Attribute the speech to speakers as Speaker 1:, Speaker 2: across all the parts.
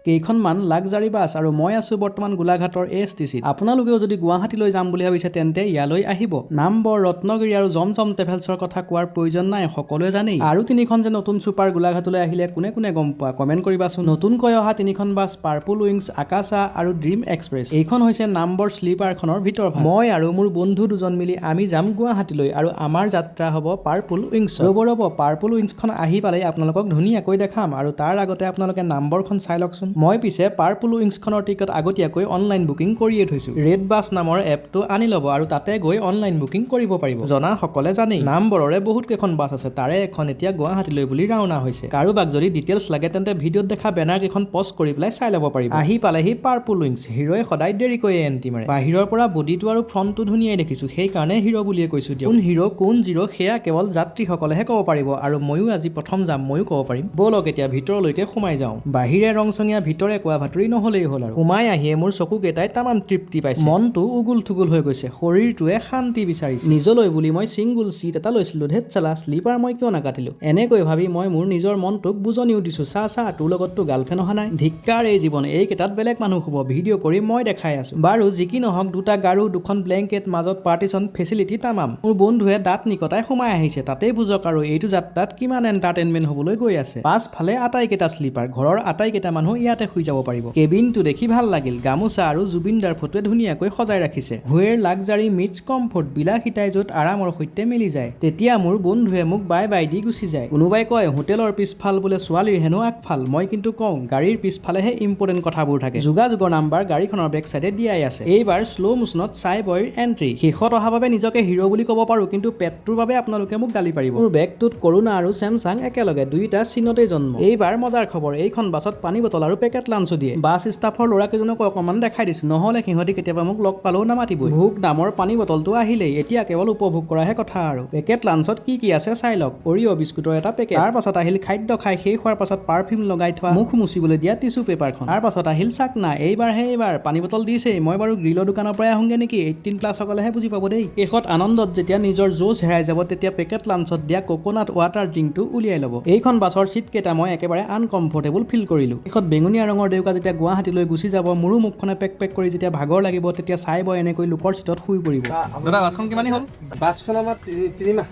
Speaker 1: কেইখনমান luxury bus আৰু মই আছো বৰ্তমান গোলাঘাটৰ এছটিচিত। আপোনালোকেও যদি গুৱাহাটীলৈ যাম বুলি ভাবিছে তেন্তে ইয়ালৈ আহিব। নামবৰ, ৰত্নগিৰি আৰু জমজম ট্ৰেভেলছৰ কথা কোৱাৰ প্ৰয়োজন নাই, সকলোৱে জানেই। আৰু তিনিখন যে নতুন ছুপাৰ গোলাঘাটলৈ আহিলে কোনে কোনে গম পোৱা কমেণ্ট কৰিবাচোন। নতুনকৈ অহা তিনিখন বাছ পাৰ্পল উইংছ, আকাশা আৰু ড্ৰিম এক্সপ্ৰেছ। এইখন হৈছে নামবৰ শ্লিপাৰখনৰ ভিতৰ ভাগ। মই আৰু মোৰ বন্ধু দুজন মিলি আমি যাম গুৱাহাটীলৈ আৰু আমাৰ যাত্ৰা হ'ব পাৰ্পল উইংছ। ৰ'ব পাৰ্পল উইংছখন আহি পালে আপোনালোকক ধুনীয়াকৈ দেখাম আৰু তাৰ আগতে আপোনালোকে নামবৰখন চাই লওকচোন। মই পিছে পাৰ্পল উইংছখনৰ টিকট আগতীয়াকৈ অনলাইন বুকিং কৰিয়ে থৈছো। ৰেড বাছ নামৰ এপটো আনি ল'ব আৰু তাতে গৈ অনলাইন বুকিং কৰিব পাৰিব। জনা সকলে জানেই নামবৰৰে বহুত কেইখন বাছ আছে, তাৰে এখন এতিয়া গুৱাহাটীলৈ বুলি ৰাওনা হৈছে। কাৰোবাক যদি ডিটেইলছ লাগে তেন্তে ভিডিঅ'ত দেখা বেনাৰ কেইখন পজ কৰি পেলাই চাই ল'ব পাৰিব। আহি পালেহি পাৰ্পল উইংছ। হিৰোয়ে সদায় দেৰিকৈয়ে এণ্টি মাৰে। বাহিৰৰ পৰা বডিটো আৰু ফ্ৰণ্টটো ধুনীয়াই দেখিছো, সেইকাৰণে হিৰো বুলিয়ে কৈছো দিয়ক। কোন হিৰো কোন জিৰো সেয়া কেৱল যাত্ৰীসকলেহে ক'ব পাৰিব আৰু ময়ো আজি প্ৰথম যাম, ময়ো ক'ব পাৰিম। ব'লক এতিয়া ভিতৰলৈকে সোমাই যাওঁ। বাহিৰে ৰংচঙীয়া, ভিতৰে কোৱা ভাতুৰি নহ'লেই হ'ল আৰু। সোমাই আহিয়ে মোৰ চকুকেইটাই তামাম তৃপ্তি পাইছে। মনটো উগুল থুগুল হৈ গৈছে, শৰীৰটোৱে শান্তি বিচাৰিছে। নিজলৈ বুলি মই ছিংগুল চিট এটা লৈছিলো, ধেত চালা শ্লিপাৰ মই কিয় নাকাটিলো। এনেকৈ ভাবি মই মোৰ নিজৰ মনটোক বুজনিও দিছো। চা তোৰ লগততো গাৰ্লফ্ৰেণ্ড অহা নাই। ধিক্কাৰ এই জীৱন, এইকেইটাত বেলেগ মানুহ শুব, ভিডিঅ' কৰি মই দেখাই আছো। বাৰু যি কি নহওক, দুটা গাৰু, দুখন ব্লেংকেট, মাজত পাৰ্টিচন, ফেচিলিটি তামাম। মোৰ বন্ধুৱে দাঁত নিকটাই সোমাই আহিছে, তাতেই বুজক আৰু এইটো যাত্ৰাত কিমান এণ্টাৰটেইনমেণ্ট হ'বলৈ গৈ আছে। পাছফালে আটাইকেইটা শ্লিপাৰ, ঘৰৰ আটাইকেইটা মানুহ ইয়াতে শুই যাব পাৰিব। কেবিনটো দেখি ভাল লাগিল, গামোচা আৰু জুবিনদাৰ ফটোৱে ধুনীয়াকৈ সজাই ৰাখিছে। হুৱেৰ লাক্সাৰি মিটছ কমফৰ্ট, বিলাসিতাই য'ত আৰামৰ সৈতে মিলি যায়। তেতিয়া মোৰ বন্ধুৱে মোক বাই বাই দি গুচি যায়। কোনোবাই কয় হোটেলৰ পিছফাল বোলে ছোৱালীৰ হেনো আগফাল, মই কিন্তু কওঁ গাড়ীৰ পিছফালেহে ইম্পৰ্টেণ্ট কথাবোৰ থাকে। যোগাযোগৰ নাম্বাৰ গাড়ীখনৰ বেক চাইডে দিয়াই আছে। এইবাৰ শ্ল' মোচনত চাই বয়ৰ এণ্ট্ৰি। শেষত অহা বাবে নিজকে হিৰো বুলি ক'ব পাৰো, কিন্তু পেটটোৰ বাবে আপোনালোকে মোক গালি পাৰিব। মোৰ বেগটোত কৰোণা আৰু চেমচাং একেলগে, দুইটা চীনতেই জন্ম। এইবাৰ মজাৰ খবৰ, এইখন বাছত পানী বটল আৰু পেকেট লাঞ্চো দিয়ে। বাছ ষ্টাফৰ ল'ৰাকেইজনকো অকণমান দেখাই দিছো, নহ'লে সিহঁতি কেতিয়াবা মোক লগ পালেও নামাতিবই। ভোগ নামৰ পানী বটলটো আহিলেই, এতিয়া কেৱল উপভোগ কৰাহে কথা আৰু। পেকেট লাঞ্চত কি আছে চাই লওক। অৰিঅ' বিস্কুটৰ এটা পেকেট, তাৰ পাছত আহিল খাদ্য খাই শেষ হোৱাৰ পাছত পাৰফিউম লগাই থোৱা মুখ মুচিবলৈ দিয়া টিচু পেপাৰখন, তাৰ পাছত আহিল চাকনা। এইবাৰ পানী বটল দিছেই। মই বাৰু গ্ৰিলৰ দোকানৰ পৰাই আহোঁগে নেকি, 18+ সকলেহে বুজি পাব দেই। শেষত আনন্দত যেতিয়া নিজৰ জোচ হেৰাই যাব, তেতিয়া পেকেট লাঞ্চত দিয়া কোকোনাট ৱাটাৰ ড্ৰিংকটো উলিয়াই ল'ব। এইখন বাছৰ চিট কেইটা মই একেবাৰে আনকমফৰ্টেবল ফিল কৰিলো। শেষত বেঙুনীয়া ৰঙৰ দেউকা যেতিয়া গুৱাহাটীলৈ গুচি যাব, মোৰো মুখখনে পেক কৰি যেতিয়া ভাগৰ লাগিব, তেতিয়া চাই বয় এনেকৈ লোকৰ চিটত শুই পৰিব। দাদা বাছখন কিমানেই হ'ল?
Speaker 2: বাছখন আমাৰ 3 মাহ।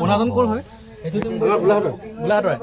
Speaker 1: অনাজন ক'ৰ হয়?
Speaker 2: গোলাঘাটৰ।
Speaker 1: গোলাঘাটৰে।